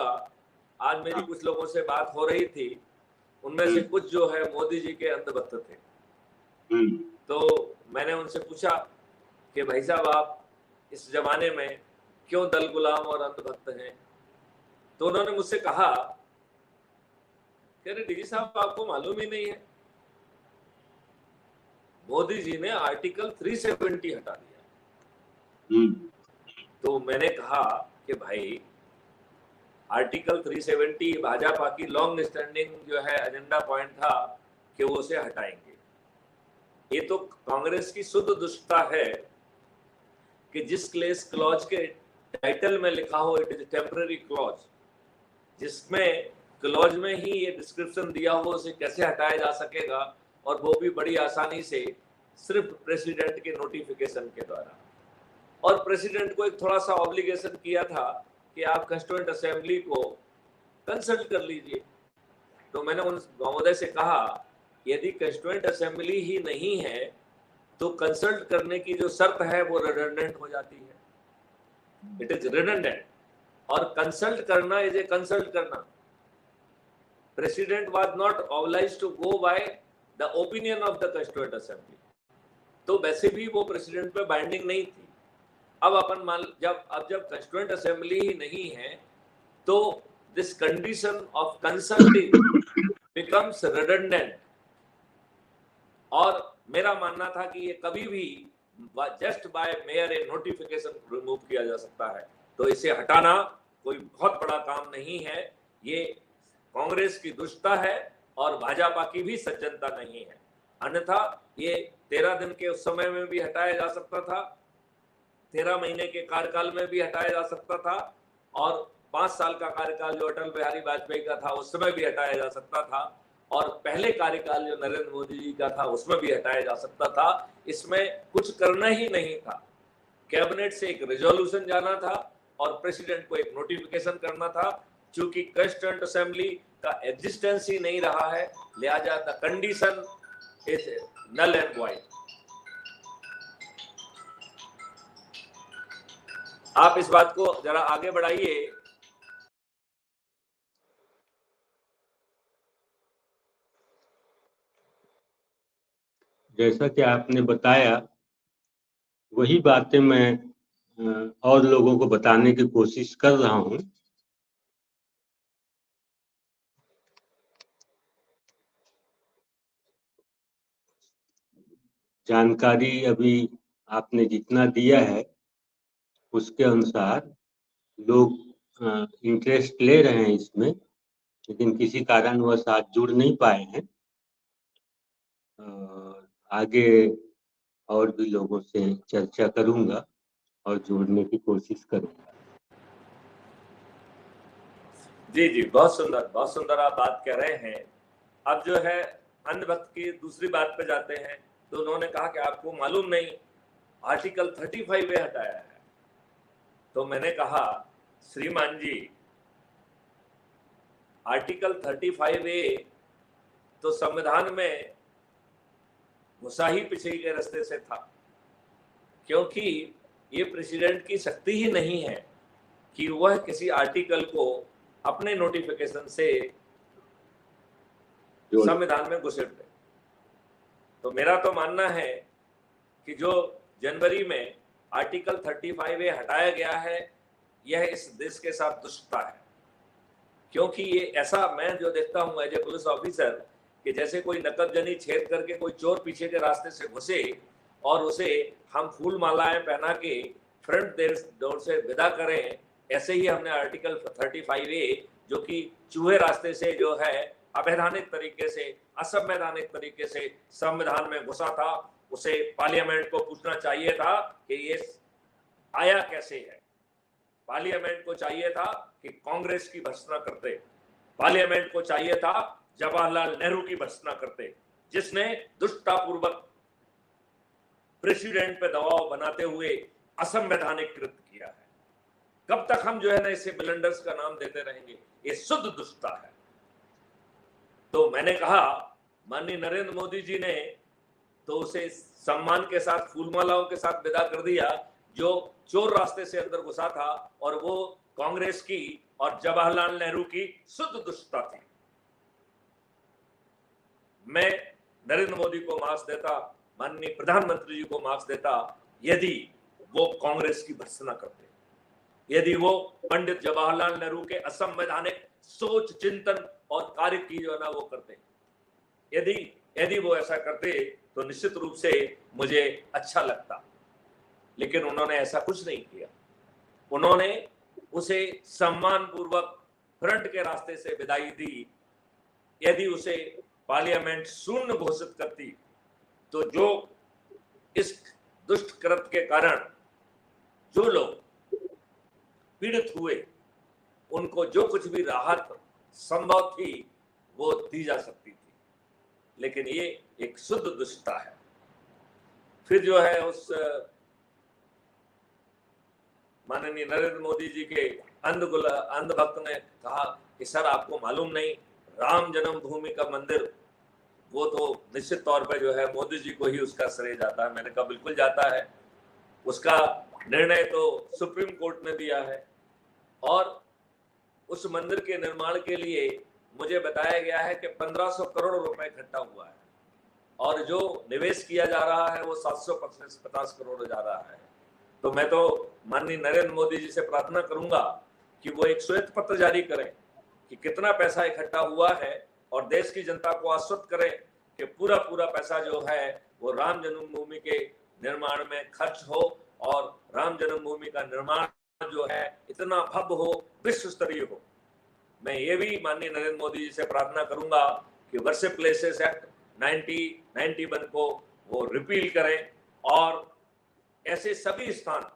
कहूंगा, आज मेरी कुछ लोगों से बात हो रही थी, उनमें से कुछ जो है मोदी जी के अंधभक्त थे। तो मैंने उनसे पूछा कि भाई साहब, आप इस जमाने में क्यों दल गुलाम और अंधभक्त हैं? तो उन्होंने मुझसे कहा कि अरे डीजी साहब, आपको मालूम ही नहीं है, मोदी जी ने आर्टिकल 370 हटा दिया। तो मैंने कहा कि भाई, आर्टिकल 370 भाजपा की लॉन्ग स्टैंडिंग जो है एजेंडा पॉइंट था कि वो उसे हटाएंगे। ये तो कांग्रेस की शुद्ध दुष्टता है कि जिस क्लॉज के टाइटल में लिखा हो इट इज टेम्पररी क्लॉज, जिसमें क्लॉज में ही ये डिस्क्रिप्शन दिया हो उसे कैसे हटाया जा सकेगा, और वो भी बड़ी आसानी से सिर्फ प्रेसिडेंट के नोटिफिकेशन के द्वारा। और प्रेसिडेंट को एक थोड़ा सा ऑब्लिगेशन किया था कि आप कंस्टिट्यूएंट असेंबली को कंसल्ट कर लीजिए। तो मैंने उन महोदय से कहा, यदि कंस्टिट्यूएंट असेंबली ही नहीं है तो कंसल्ट करने की जो शर्त है वो रिडंडेंट हो जाती है, इट इज रिडंडेंट। और कंसल्ट करना इज ए कंसल्ट करना। President was not obliged to go by the opinion of the constituent assembly, तो वैसे भी वो प्रेसिडेंट पे बाइंडिंग नहीं थी। अब अपन मान जब कंस्टिट्यूएंट असेंबली ही नहीं है तो this condition of consulting becomes redundant. और मेरा मानना था कि ये कभी भी just by mayor A notification remove किया जा सकता है, तो इसे हटाना कोई बहुत बड़ा काम नहीं है। ये कांग्रेस की दुष्टता है और भाजपा की भी सज्जनता नहीं है। अन्यथा ये 13 दिन के उस समय में भी हटाया जा सकता था, 13 महीने के कार्यकाल में भी हटाया जा सकता था, और 5 साल का कार्यकाल जो अटल बिहारी वाजपेयी का था उस समय भी हटाया जा सकता था, और पहले कार्यकाल जो नरेंद्र मोदी जी का था उसमें भी हटाया जा सकता था। इसमें कुछ करना ही नहीं था, कैबिनेट से एक रेजोल्यूशन जाना था और प्रेसिडेंट को एक नोटिफिकेशन करना था। चूंकि कंस्टिट्यूएंट असेंबली का एग्जिस्टेंस ही नहीं रहा है, लिहाजा the condition is null and void. आप इस बात को जरा आगे बढ़ाइए। जैसा कि आपने बताया वही बातें मैं और लोगों को बताने की कोशिश कर रहा हूं। जानकारी अभी आपने जितना दिया है उसके अनुसार लोग इंटरेस्ट ले रहे हैं इसमें, लेकिन किसी कारणवश आज जुड़ नहीं पाए हैं। आगे और भी लोगों से चर्चा करूंगा और जोड़ने की कोशिश करूंगा। जी जी, बहुत सुंदर आप बात कह रहे हैं। अब जो है अंधभक्त की दूसरी बात पे जाते हैं। तो उन्होंने कहा कि आपको मालूम नहीं, आर्टिकल 35A हटाया है। तो मैंने कहा, श्रीमान जी, आर्टिकल 35A तो संविधान में घुसा ही पीछे के रास्ते से था, क्योंकि ये प्रेसिडेंट की शक्ति ही नहीं है कि वह किसी आर्टिकल को अपने नोटिफिकेशन से संविधान में घुसेड़ दे। तो मेरा तो मानना है कि जो जनवरी में आर्टिकल 35A हटाया गया है, यह इस देश के साथ दुष्टता है। क्योंकि ये ऐसा मैं जो देखता हूं एज ए पुलिस ऑफिसर कि जैसे कोई नकबजनी छेद करके कोई चोर पीछे के रास्ते से घुसे और उसे हम फूल मालाएं पहना के फ्रंट डोर से विदा करें, ऐसे ही हमने आर्टिकल 35A जो कि चूहे रास्ते से जो है अवैधानिक तरीके से, असंवैधानिक तरीके से संविधान में घुसा था, उसे पार्लियामेंट को पूछना चाहिए था कि ये आया कैसे है। पार्लियामेंट को चाहिए था कि कांग्रेस की भर्त्सना करते, पार्लियामेंट को चाहिए था जवाहरलाल नेहरू की भर्त्सना करते, जिसने दुष्टतापूर्वक प्रेसिडेंट पे दबाव बनाते हुए असंवैधानिक कृत्य किया है। कब तक हम जो है ना इसे ब्लंडर्स का नाम देते रहेंगे? ये शुद्ध दुष्टता है। तो मैंने कहा, माननीय नरेंद्र मोदी जी ने तो उसे सम्मान के साथ फूलमालाओं के साथ विदा कर दिया जो चोर रास्ते से अंदर घुसा था, और वो कांग्रेस की और जवाहरलाल नेहरू की शुद्ध दुष्टता थी। मैं नरेंद्र मोदी को मार्क्स देता, माननीय प्रधानमंत्री जी को मार्क्स देता, यदि वो कांग्रेस की भर्त्सना करते, यदि वो पंडित जवाहरलाल नेहरू के असंवैधानिक सोच, चिंतन और कार्य की जो है ना वो करते। यदि वो ऐसा करते तो निश्चित रूप से मुझे अच्छा लगता, लेकिन उन्होंने ऐसा कुछ नहीं किया। उन्होंने उसे सम्मान पूर्वक फ्रंट के रास्ते से विदाई दी। यदि उसे पार्लियामेंट शून्य घोषित करती तो जो इस दुष्ट कृत्य के कारण जो लोग पीड़ित हुए उनको जो कुछ भी राहत संभव थी वो दी जा सकती थी, लेकिन ये एक शुद्ध दुष्टता है। फिर जो है उस माननीय नरेंद्र मोदी जी के अंधभक्त ने कहा कि सर आपको मालूम नहीं, राम जन्मभूमि का मंदिर वो तो निश्चित तौर पर जो है मोदी जी को ही उसका श्रेय जाता है। मैंने कहा बिल्कुल जाता है, उसका निर्णय तो सुप्रीम कोर्ट ने दिया है और उस मंदिर के निर्माण के लिए मुझे बताया गया है कि 1500 करोड़ रुपए इकट्ठा हुआ है और जो निवेश किया जा रहा है वो 750 करोड़ जा रहा है। तो मैं तो माननीय नरेंद्र मोदी जी से प्रार्थना करूंगा कि वो एक श्वेत पत्र जारी करें कि कितना पैसा इकट्ठा हुआ है और देश की जनता को आश्वस्त करें कि पूरा पैसा जो है वो राम जन्मभूमि के निर्माण में खर्च हो और राम जन्मभूमि का निर्माण जो है इतना भव्य हो, विश्व स्तरीय हो। मैं ये भी माननीय नरेंद्र मोदी जी से प्रार्थना करूंगा कि वर्शिप प्लेसेस एक्ट 1991 को वो रिपील करें और ऐसे सभी स्थान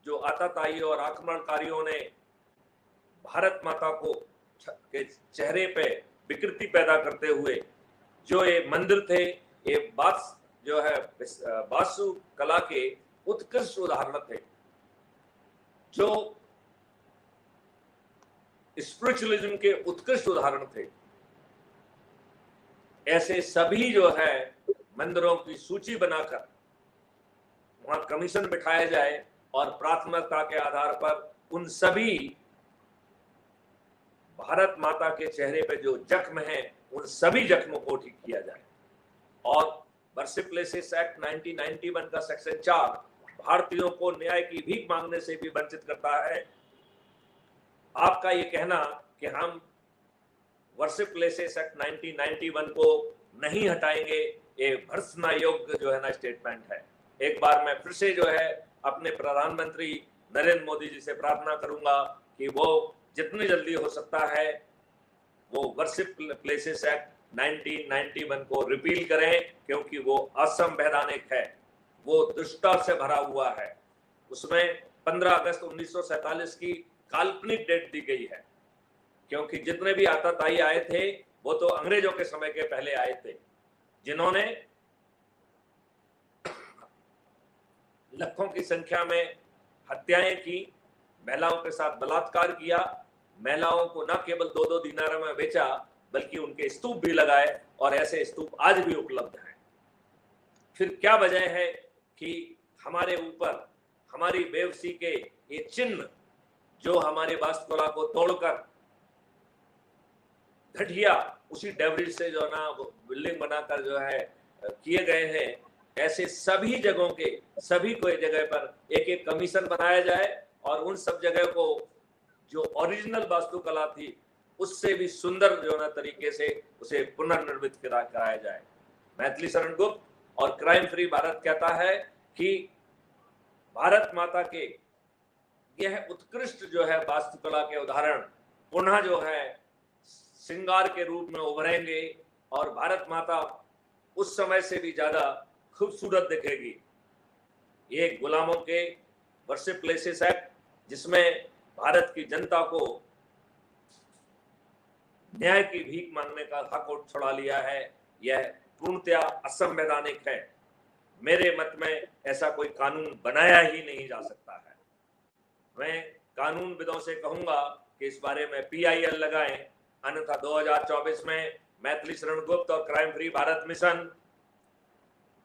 जो आतताइयों और आक्रमणकारियों ने भारत माता को के चेहरे पे विकृति पैदा करते हुए जो ये मंदिर थे, ये बात जो है वास्तु कला के उत्कृष्ट उदाहरण थे, जो स्पिरिचुअलिज्म के उत्कृष्ट उदाहरण थे। ऐसे सभी जो है मंदिरों की सूची बनाकर वहां कमीशन बिठाया जाए और प्राथमिकता के आधार पर उन सभी भारत माता के चेहरे पे जो जख्म हैं उन सभी जख्मों को ठीक किया जाए। और वर्शिप प्लेसेस एक्ट 1991 का सेक्शन 4 भारतीयों को न्याय की भीख मांगने से भी वंचित करता है। आपका ये कहना कि हम वर्शिप प्लेसेस एक्ट 1991 को नहीं हटाएंगे, ये भर्त्सना योग्य जो है ना स्टेटमेंट है। एक बार मैं फिर से जो है अपने प्रधानमंत्री नरेंद्र मोदी जी से प्रार्थना करूंगा कि वो जितनी जल्दी हो सकता है वो वर्शिप प्लेसेस एक्ट 1991 को रिपील करें, क्योंकि वो असंवैधानिक है, वो दुष्टता से भरा हुआ है। उसमें 15 अगस्त 1947 की काल्पनिक डेट दी गई है, क्योंकि जितने भी आतताई आए थे वो तो अंग्रेजों के समय के पहले आए थे, जिन्होंने लाखों की संख्या में हत्याएं की, महिलाओं के साथ बलात्कार किया, महिलाओं को न केवल 2-2 दिनार में बेचा बल्कि उनके स्तूप भी लगाए और ऐसे स्तूप आज भी उपलब्ध हैं। फिर क्या वजह है कि हमारे ऊपर हमारी बेवसी के ये चिन्ह जो हमारे वास्तुकला को तोड़कर घटिया उसी डेब्रिज से जो ना बिल्डिंग बनाकर जो है किए गए हैं, ऐसे सभी जगहों के सभी कोई जगह पर एक एक कमीशन बनाया जाए और उन सब जगह को जो ओरिजिनल वास्तुकला थी उससे भी सुंदर जो ना तरीके से उसे पुनर्निर्मित कराया जाए। मैथिली शरण गुप्त और क्राइम फ्री भारत कहता है कि भारत माता के यह उत्कृष्ट जो है वास्तुकला के उदाहरण पुनः जो है श्रृंगार के रूप में उभरेंगे और भारत माता उस समय से भी ज्यादा खूबसूरत दिखेगी। ये गुलामों के वर्शिप प्लेसेस एक्ट, जिसमें भारत की जनता को न्याय की भीख मांगने का हक उठ छुड़ा लिया है, यह पूर्णतया असंवैधानिक है। मेरे मत में ऐसा कोई कानून बनाया ही नहीं जा सकता है। मैं कानून विदों से कहूंगा कि इस बारे में PIL लगाएं, अन्यथा 2024 में मैथिली शरण गुप्त और crime free Bharat mission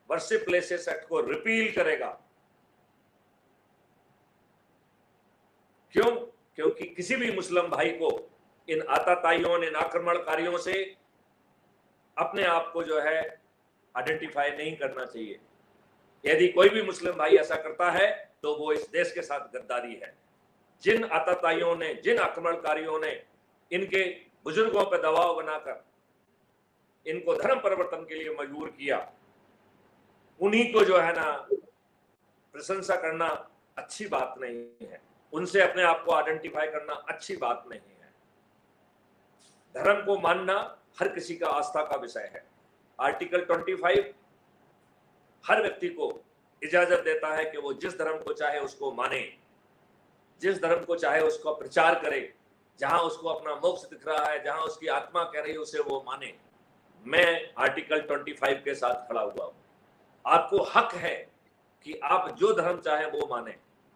worship places act को रिपील करेगा। क्यों? क्योंकि किसी भी मुस्लिम भाई को इन आतताइयों, इन आक्रमणकारियों से अपने आप को जो है आइडेंटिफाई नहीं करना चाहिए। यदि कोई भी मुस्लिम भाई ऐसा करता है तो वो इस देश के साथ गद्दारी है। जिन आतताइयों ने, जिन आक्रमणकारियों ने इनके बुजुर्गों पर दबाव बनाकर इनको धर्म परिवर्तन के लिए मजबूर किया, उन्हीं को जो है ना प्रशंसा करना अच्छी बात नहीं है, उनसे अपने आप को आइडेंटिफाई करना अच्छी बात नहीं है। धर्म को मानना हर किसी का आस्था का विषय है। आर्टिकल 25 हर व्यक्ति को इजाजत देता है कि वो जिस धर्म को चाहे उसको माने, जिस धर्म को चाहे उसका प्रचार करे, जहां उसको अपना मोक्ष दिख रहा है, जहां उसकी आत्मा कह रही है उसे वो माने। मैं आर्टिकल 25 के साथ खड़ा हुआ हूं। आपको हक है कि आप जो धर्म चाहे वो माने,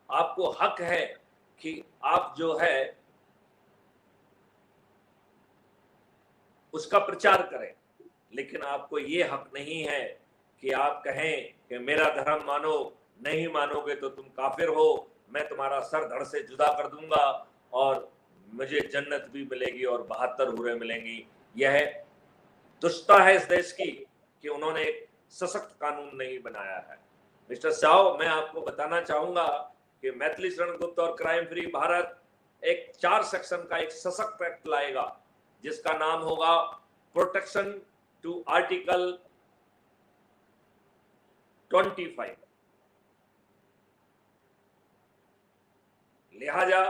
आपको हक है कि आप जो है उसका प्रचार करें, लेकिन आपको ये हक नहीं है कि आप कहें कि मेरा धर्म मानो, नहीं मानोगे तो तुम काफिर हो, मैं तुम्हारा सर धड़ से जुदा कर दूंगा और मुझे जन्नत भी मिलेगी और 72 हुरें मिलेंगी। यह दुष्टता है इस देश की कि उन्होंने एक सशक्त कानून नहीं बनाया है। मिस्टर साव, मैं आपको बताना चाहूंगा कि मैथिली शरण गुप्त और क्राइम फ्री भारत एक 4 सेक्शन का एक सशक्त एक्ट लाएगा जिसका नाम होगा प्रोटेक्शन टू आर्टिकल 25। लिहाजा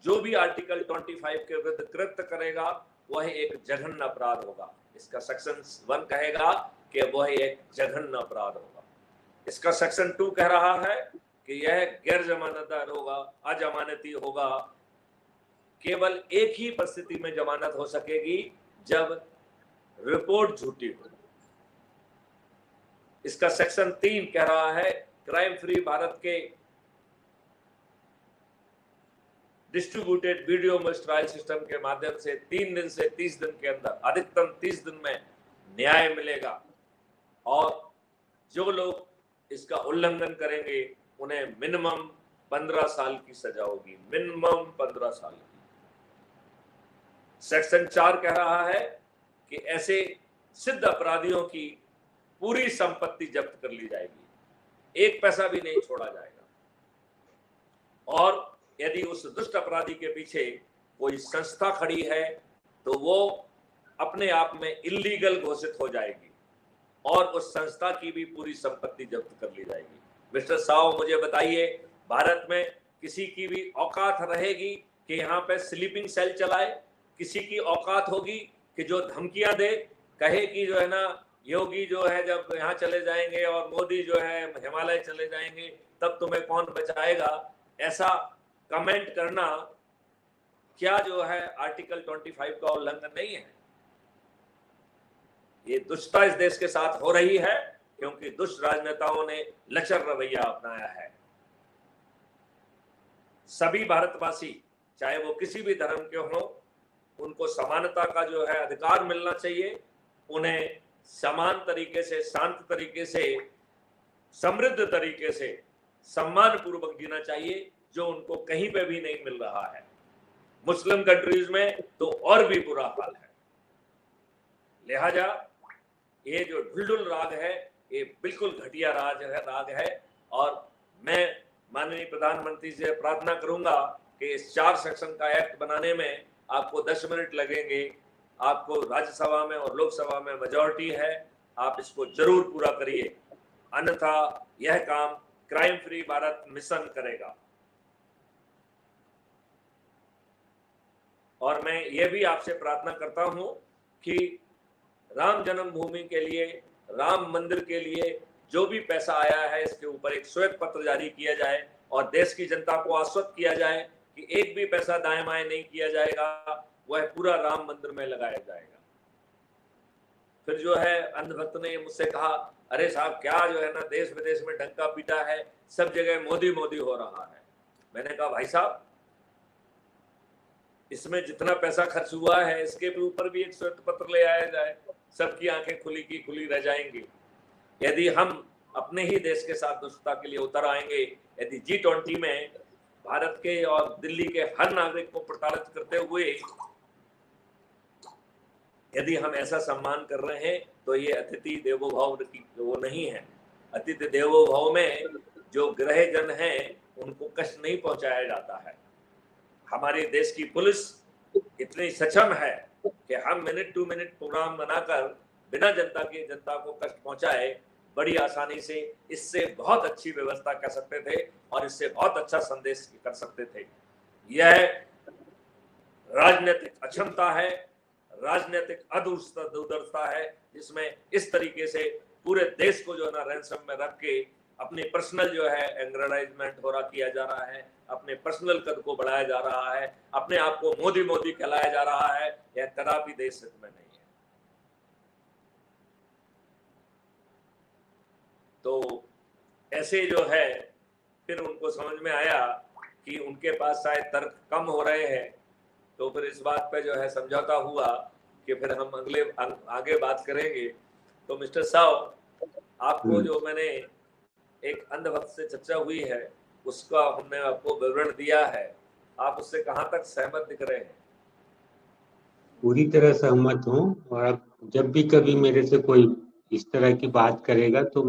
जो भी आर्टिकल 25 के विरुद्ध कृत्य करेगा वह एक जघन्य अपराध होगा। इसका सेक्शन 1 कहेगा कि वह एक जघन्य अपराध होगा। इसका सेक्शन 2 कह रहा है कि यह गैर जमानतदार होगा, अजमानती होगा। केवल एक ही परिस्थिति में जमानत हो सकेगी जब रिपोर्ट झूठी हो। इसका सेक्शन 3 कह रहा है क्राइम फ्री भारत के डिस्ट्रीब्यूटेड वीडियो ट्रायल सिस्टम के माध्यम से 3 दिन से 30 दिन के अंदर, अधिकतम 30 दिन में न्याय मिलेगा और जो लोग इसका उल्लंघन करेंगे उन्हें मिनिमम 15 साल की सजा होगी, मिनिमम 15 साल की। सेक्शन 4 कह रहा है कि ऐसे सिद्ध अपराधियों की पूरी संपत्ति जब्त कर ली जाएगी, एक पैसा भी नहीं छोड़ा जाएगा। और यदि उस दुष्ट अपराधी के पीछे कोई संस्था खड़ी है तो वो अपने आप में इल्लीगल घोषित हो जाएगी और उस संस्था की भी पूरी संपत्ति जब्त कर ली जाएगी। मिस्टर साव, मुझे बताइए, भारत में किसी की भी औकात रहेगी कि यहाँ पे स्लीपिंग सेल चलाए? किसी की औकात होगी कि जो धमकियां दे, कहे कि जो है ना योगी जो है जब यहाँ चले जाएंगे और मोदी जो है हिमालय चले जाएंगे तब तुम्हें कौन बचाएगा? ऐसा कमेंट करना क्या जो है आर्टिकल 25 का उल्लंघन नहीं है? ये दुष्टता इस देश के साथ हो रही है क्योंकि दुष्ट राजनेताओं ने लचर रवैया अपनाया है। सभी भारतवासी चाहे वो किसी भी धर्म के हों, उनको समानता का जो है अधिकार मिलना चाहिए। उन्हें समान तरीके से, शांत तरीके से, समृद्ध तरीके से, सम्मान पूर्वक जीना चाहिए, जो उनको कहीं पे भी नहीं मिल रहा है। मुस्लिम कंट्रीज में तो और भी बुरा हाल है। लिहाजा ये जो ढुलढुल राग है ये बिल्कुल घटिया राग है और मैं माननीय प्रधानमंत्री से प्रार्थना करूंगा कि इस 4 सेक्शन का एक्ट बनाने में आपको 10 मिनट लगेंगे। आपको राज्यसभा में और लोकसभा में मेजॉरिटी है, आप इसको जरूर पूरा करिए, अन्यथा यह काम क्राइम फ्री भारत मिशन करेगा। और मैं ये भी आपसे प्रार्थना करता हूं कि राम जन्मभूमि के लिए, राम मंदिर के लिए जो भी पैसा आया है इसके ऊपर एक श्वेत पत्र जारी किया जाए और देश की जनता को आश्वस्त किया जाए कि एक भी पैसा दाएं बाएं नहीं किया जाएगा, वह पूरा राम मंदिर में लगाया जाएगा। फिर जो है अंधभक्त ने मुझसे कहा, अरे साहब क्या जो है ना देश विदेश में डंका पीटा है, सब जगह मोदी मोदी हो रहा है। मैंने कहा भाई साहब, इसमें जितना पैसा खर्च हुआ है इसके ऊपर भी एक श्वेत पत्र ले आया जाए, सबकी आंखें खुली की खुली रह जाएंगी। यदि हम अपने ही देश के साथ दुष्टता के लिए उतर आएंगे, यदि G20 में भारत के और दिल्ली के हर नागरिक को प्रताड़ित करते हुए यदि हम ऐसा सम्मान कर रहे हैं तो ये अतिथि देवो भव की वो नहीं है। अतिथि देवो भव में जो गृहजन हैं उनको कष्ट नहीं पहुंचाया जाता है। हमारे देश की पुलिस इतनी सक्षम है कि हम मिनट टू मिनट प्रोग्राम बनाकर बिना जनता को कष्ट पहुंचाए बड़ी आसानी से इससे बहुत अच्छी व्यवस्था कर सकते थे और इससे बहुत अच्छा संदेश कर सकते थे। यह राजनीतिक अक्षमता है, राजनीतिक अदूरदर्शिता है, जिसमें इस तरीके से पूरे देश को जो है ना रैंसम में रख के अपनी पर्सनल जो है एंग्रेडाइजमेंट हो रहा किया जा रहा है, अपने पर्सनल कद को बढ़ाया जा रहा है, अपने आप को मोदी मोदी कहलाया जा रहा है। यह कदापि देश हित में नहीं है। तो ऐसे जो है फिर उनको समझ में आया कि उनके पास शायद तर्क कम हो रहे हैं, तो फिर इस बात पे जो है समझौता हुआ कि फिर हम आगे बात करेंगे। तो मिस्टर साव, आपको जो मैंने एक अंधभक्त से चर्चा हुई है उसका हमने आपको विवरण दिया है, आप उससे कहां तक सहमत दिख रहे हैं? पूरी तरह सहमत हूँ, और अब जब भी कभी मेरे से कोई इस तरह की बात करेगा तो